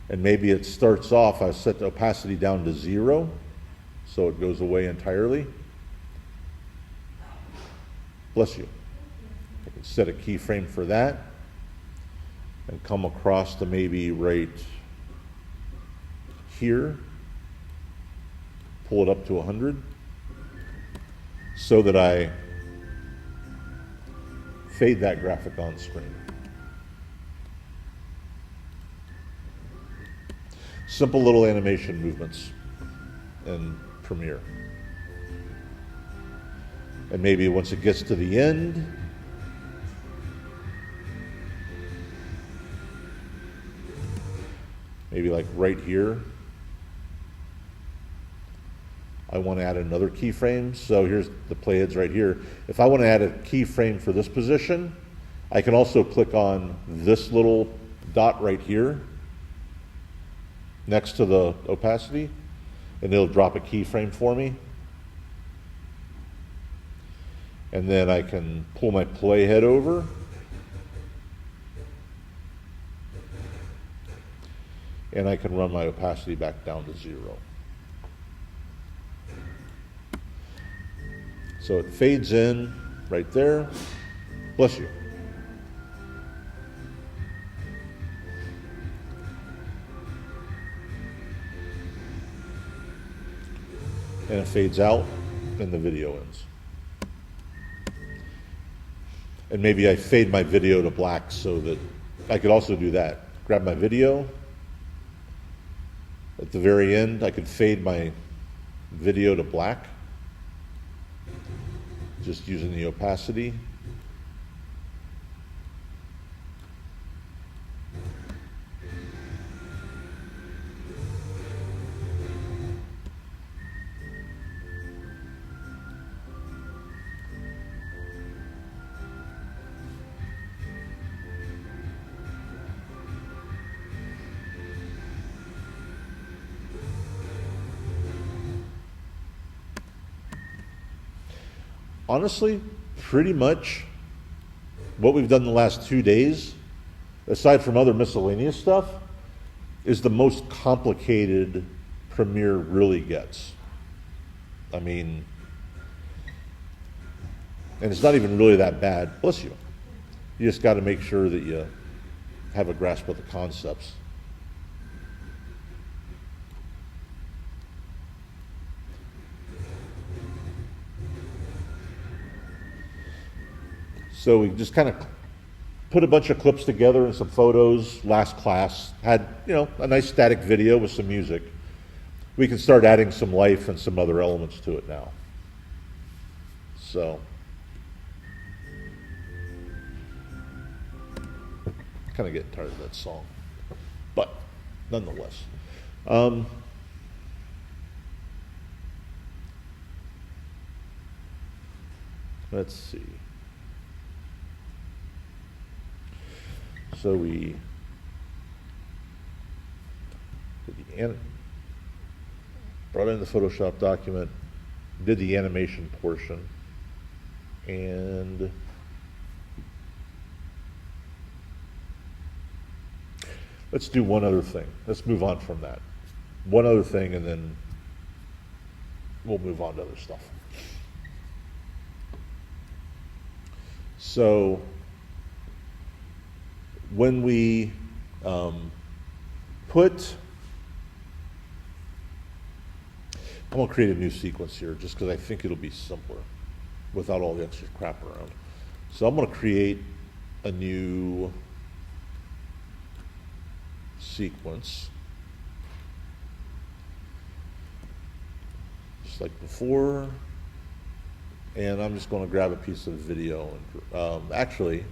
and maybe it starts off, I set the opacity down to 0, so it goes away entirely. Bless you. I can set a keyframe for that and come across to maybe right here, pull it up to 100 so that I fade that graphic on screen. Simple little animation movements in Premiere. And maybe once it gets to the end, maybe like right here, I want to add another keyframe. So here's the playheads right here. If I want to add a keyframe for this position, I can also click on this little dot right here next to the opacity, and it'll drop a keyframe for me. And then I can pull my playhead over. And I can run my opacity back down to 0. So it fades in right there. Bless you. And it fades out, and the video ends. And maybe I fade my video to black so that I could also do that. Grab my video. At the very end, I could fade my video to black, just using the opacity. honestly, pretty much what we've done the last 2 days, aside from other miscellaneous stuff, is the most complicated Premiere really gets. I mean, and it's not even really that bad. Bless you. You just got to make sure that you have a grasp of the concepts. So we just kind of put a bunch of clips together and some photos. Last class had, a nice static video with some music. We can start adding some life and some other elements to it now. So, kind of getting tired of that song, but nonetheless. Let's see. So we brought in the Photoshop document, did the animation portion, and let's do one other thing. Let's move on from that. One other thing, and then we'll move on to other stuff. So when we I'm going to create a new sequence here just because I think it'll be simpler without all the extra crap around. So I'm going to create a new sequence just like before, and I'm just going to grab a piece of video and actually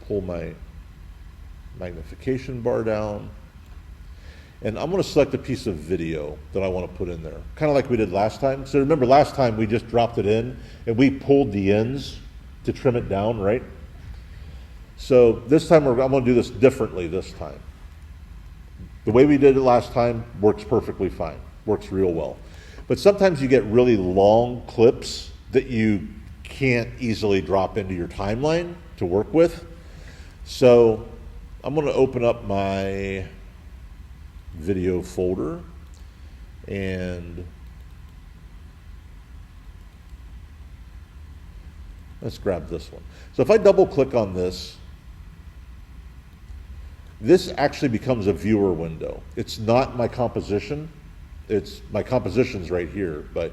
pull my magnification bar down, and I'm going to select a piece of video that I want to put in there, kind of like we did last time. So remember last time we just dropped it in and we pulled the ends to trim it down, right? So this time I'm going to do this differently this time. The way we did it last time works perfectly fine, works real well. But sometimes you get really long clips that you can't easily drop into your timeline to work with. So I'm going to open up my video folder and let's grab this one. So if I double click on this, this actually becomes a viewer window. It's not my composition. It's my composition's right here, but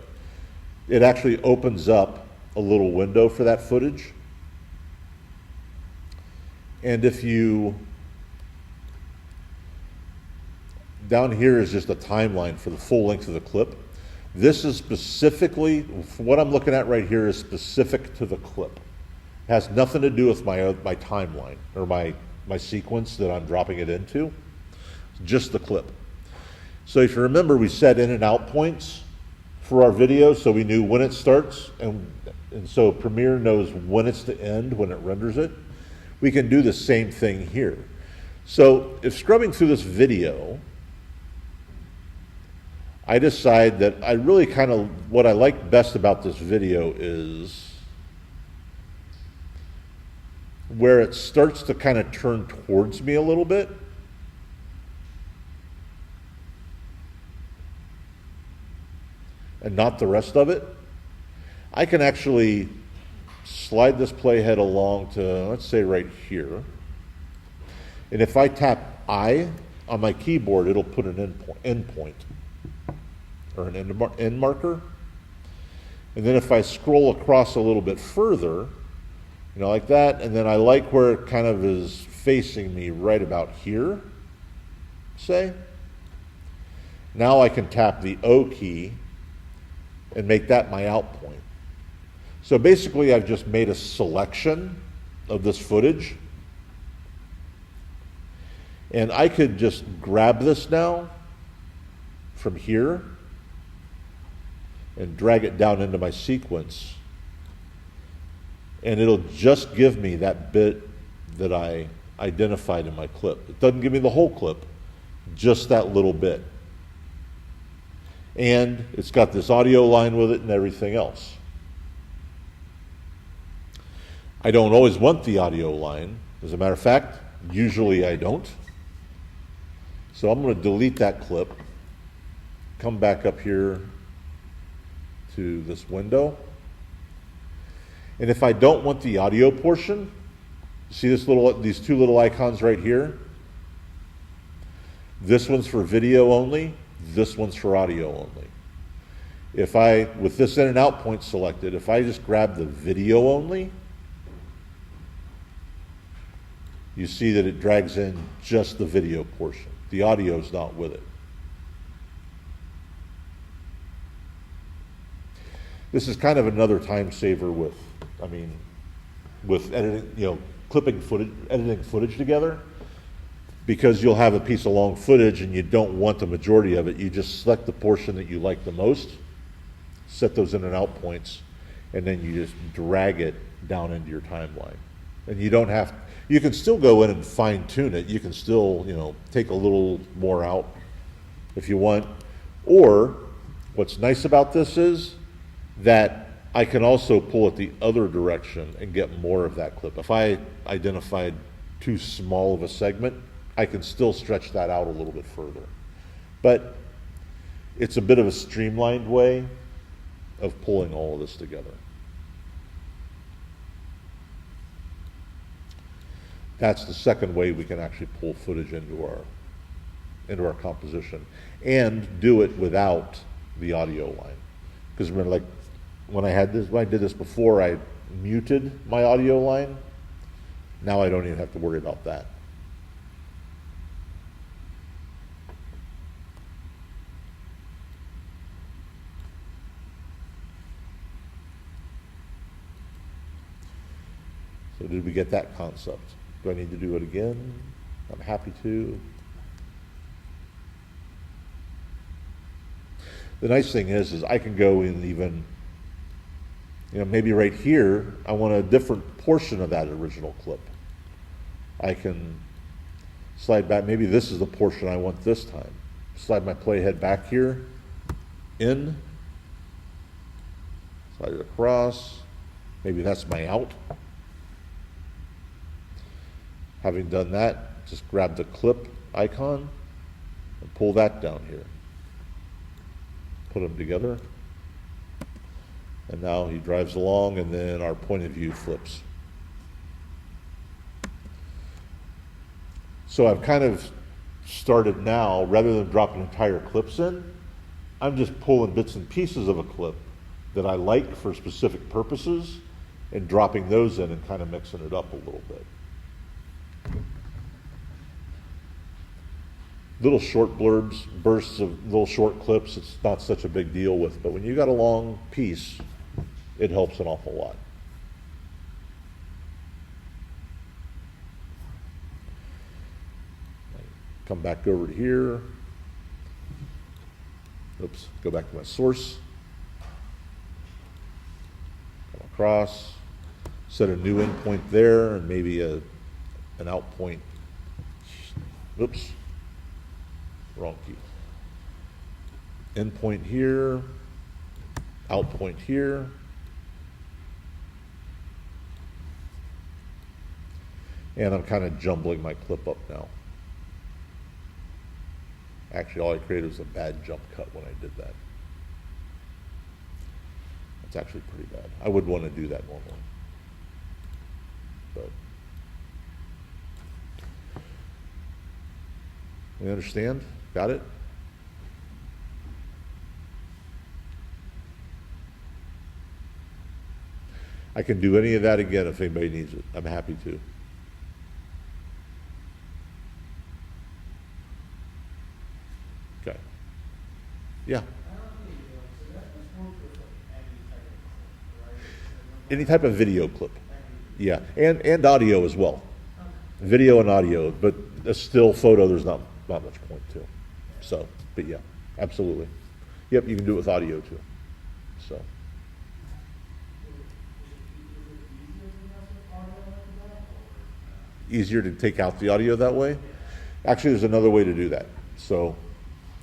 it actually opens up a little window for that footage. And if you, down here is just a timeline for the full length of the clip. This is specifically, what I'm looking at right here is specific to the clip. It has nothing to do with my timeline or my sequence that I'm dropping it into, just the clip. So if you remember, we set in and out points for our video so we knew when it starts, and so Premiere knows when it's to end when it renders it. We can do the same thing here. So if scrubbing through this video, I decide that I really what I like best about this video is where it starts to kind of turn towards me a little bit. And not the rest of it. I can actually slide this playhead along to, let's say, right here. And if I tap I on my keyboard, it'll put an end point or an end marker. And then if I scroll across a little bit further, like that, and then I like where it kind of is facing me right about here, say. Now I can tap the O key and make that my out point. So basically I've just made a selection of this footage. And I could just grab this now from here and drag it down into my sequence. And it'll just give me that bit that I identified in my clip. It doesn't give me the whole clip, just that little bit. And it's got this audio line with it and everything else. I don't always want the audio line. As a matter of fact, usually I don't. So I'm going to delete that clip, come back up here to this window. And if I don't want the audio portion, see these two little icons right here? This one's for video only, this one's for audio only. If I, with this in and out point selected, if I just grab the video only, you see that it drags in just the video portion. The audio's not with it. This is kind of another time saver with editing, clipping footage, editing footage together, because you'll have a piece of long footage and you don't want the majority of it. You just select the portion that you like the most, set those in and out points, and then you just drag it down into your timeline. And you can still go in and fine tune it. You can still, take a little more out if you want. Or what's nice about this is that I can also pull it the other direction and get more of that clip. If I identified too small of a segment, I can still stretch that out a little bit further. But it's a bit of a streamlined way of pulling all of this together. That's the second way we can actually pull footage into our composition and do it without the audio line. Because remember, like when I did this before, I muted my audio line. Now I don't even have to worry about that. So did we get that concept? Do I need to do it again? I'm happy to. The nice thing is I can go in even, maybe right here, I want a different portion of that original clip. I can slide back, maybe this is the portion I want this time. Slide my playhead back here, in, slide it across, maybe that's my out. Having done that, just grab the clip icon and pull that down here. Put them together. And now he drives along and then our point of view flips. So I've kind of started now, rather than dropping entire clips in, I'm just pulling bits and pieces of a clip that I like for specific purposes and dropping those in and kind of mixing it up a little bit. Little short blurbs, bursts of little short clips, it's not such a big deal with, but when you got a long piece, it helps an awful lot. Come back over to here. Oops, go back to my source. Come across, set a new endpoint there and maybe an out point. Oops. Wrong key. Endpoint here, out point here. And I'm kind of jumbling my clip up now. Actually, all I created was a bad jump cut when I did that. That's actually pretty bad. I wouldn't want to do that normally. But you understand? Got it? I can do any of that again if anybody needs it. I'm happy to. Okay. Yeah. Any type of video clip. Yeah, and audio as well. Video and audio, but a still photo, there's not much point to. So, but yeah, absolutely. Yep, you can do it with audio too. So. Easier to take out the audio that way? Actually, there's another way to do that. So,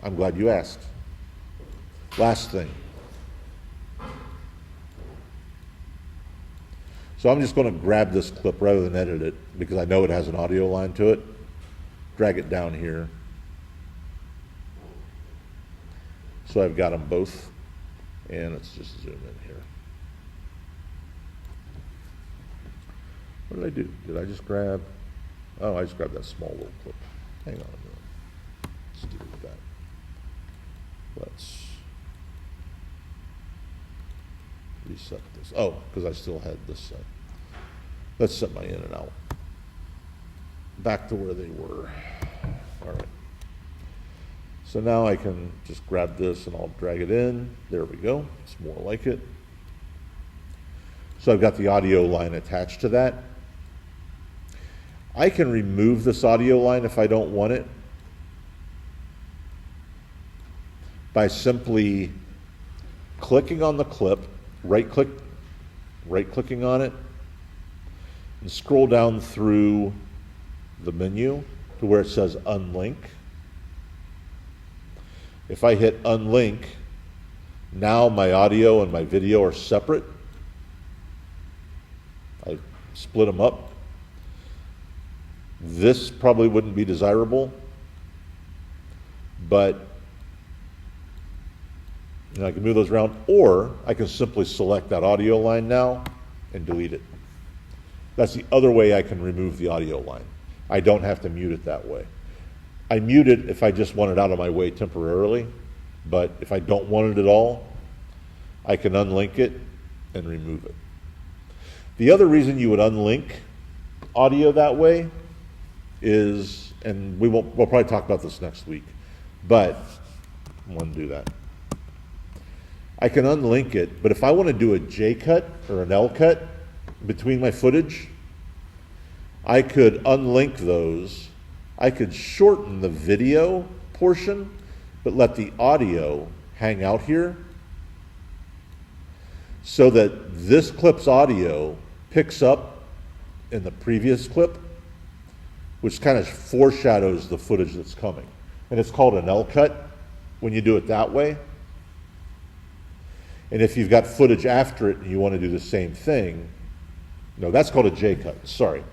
I'm glad you asked. Last thing. So I'm just going to grab this clip rather than edit it because I know it has an audio line to it. Drag it down here. So I've got them both. And let's just zoom in here. What did I do? Did I just grab? Oh, I just grabbed that small little clip. Hang on a minute. Let's deal with that. Let's reset this. Oh, because I still had this set. Let's set my in and out. Back to where they were. All right. So now I can just grab this and I'll drag it in. There we go. It's more like it. So I've got the audio line attached to that. I can remove this audio line if I don't want it by simply clicking on the clip, right-clicking on it, and scroll down through the menu to where it says unlink. If I hit unlink, now my audio and my video are separate. I split them up. This probably wouldn't be desirable, but I can move those around, or I can simply select that audio line now and delete it. That's the other way I can remove the audio line. I don't have to mute it that way. I mute it if I just want it out of my way temporarily, but if I don't want it at all, I can unlink it and remove it. The other reason you would unlink audio that way is, and we'll probably talk about this next week, but I want to do that. I can unlink it, but if I want to do a J cut or an L cut between my footage, I could unlink those. I could shorten the video portion, but let the audio hang out here so that this clip's audio picks up in the previous clip, which kind of foreshadows the footage that's coming. And it's called an L cut when you do it that way. And if you've got footage after it and you want to do the same thing, no, that's called a J cut, sorry.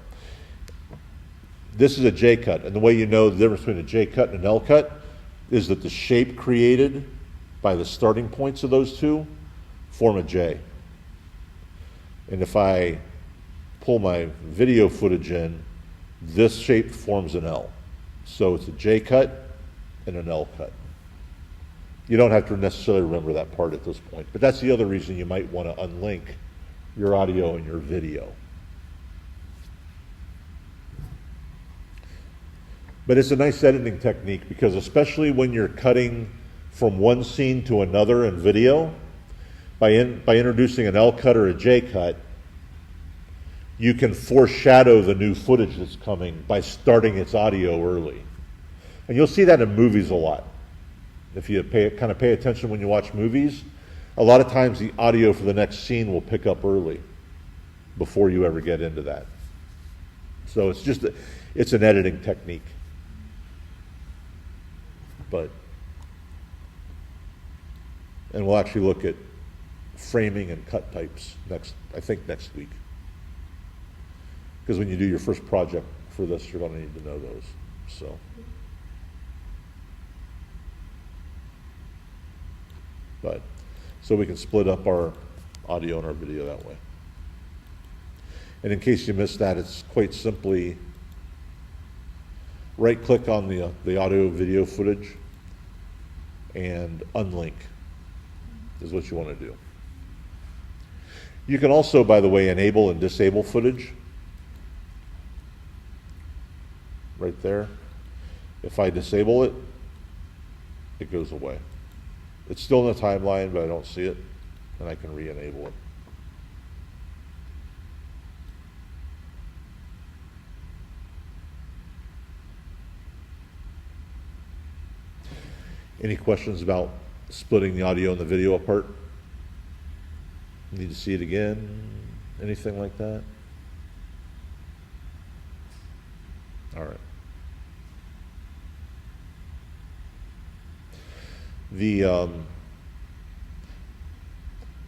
This is a J cut, and the way you know the difference between a J cut and an L cut is that the shape created by the starting points of those two form a J. And if I pull my video footage in, this shape forms an L. So it's a J cut and an L cut. You don't have to necessarily remember that part at this point, but that's the other reason you might want to unlink your audio and your video. But it's a nice editing technique because especially when you're cutting from one scene to another in video, by introducing an L cut or a J cut, you can foreshadow the new footage that's coming by starting its audio early. And you'll see that in movies a lot. If you kind of pay attention when you watch movies, a lot of times the audio for the next scene will pick up early before you ever get into that. So it's an editing technique. And we'll actually look at framing and cut types I think next week. Because when you do your first project for this, you're going to need to know those. So we can split up our audio and our video that way. And in case you missed that, it's quite simply right-click on the audio video footage and unlink is what you want to do. You can also, by the way, enable and disable footage. Right there. If I disable it, it goes away. It's still in the timeline, but I don't see it, and I can re-enable it. Any questions about splitting the audio and the video apart? Need to see it again? Anything like that? All right.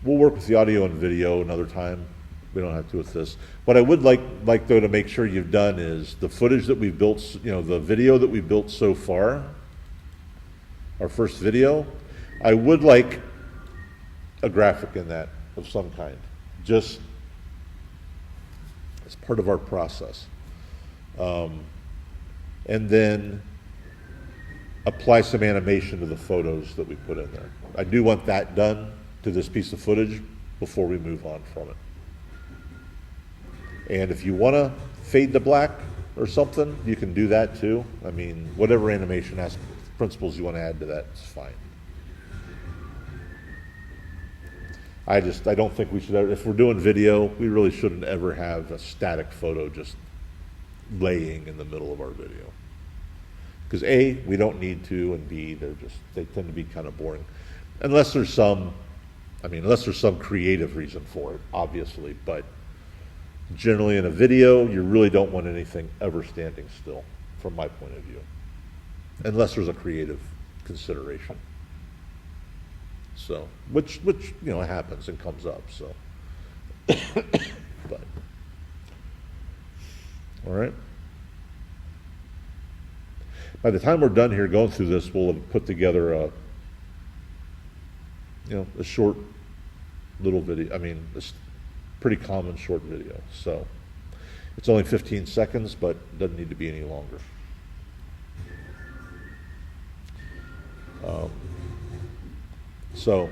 We'll work with the audio and video another time. We don't have to with this. What I would like though to make sure you've done is the footage that we've built, the video that we've built so far, our first video, I would like a graphic in that of some kind, just as part of our process. And then apply some animation to the photos that we put in there. I do want that done to this piece of footage before we move on from it. And if you want to fade to black or something, you can do that too. I mean, whatever animation principles you want to add to that is fine. I don't think we should ever, if we're doing video, we really shouldn't ever have a static photo just laying in the middle of our video. Because A, we don't need to, and B, they tend to be kind of boring. Unless there's some creative reason for it, obviously, but generally in a video, you really don't want anything ever standing still, from my point of view. Unless there's a creative consideration. So, which happens and comes up, so. But, all right. By the time we're done here going through this, we'll have put together a short little video. I mean, it's pretty common short video. So it's only 15 seconds, but doesn't need to be any longer. So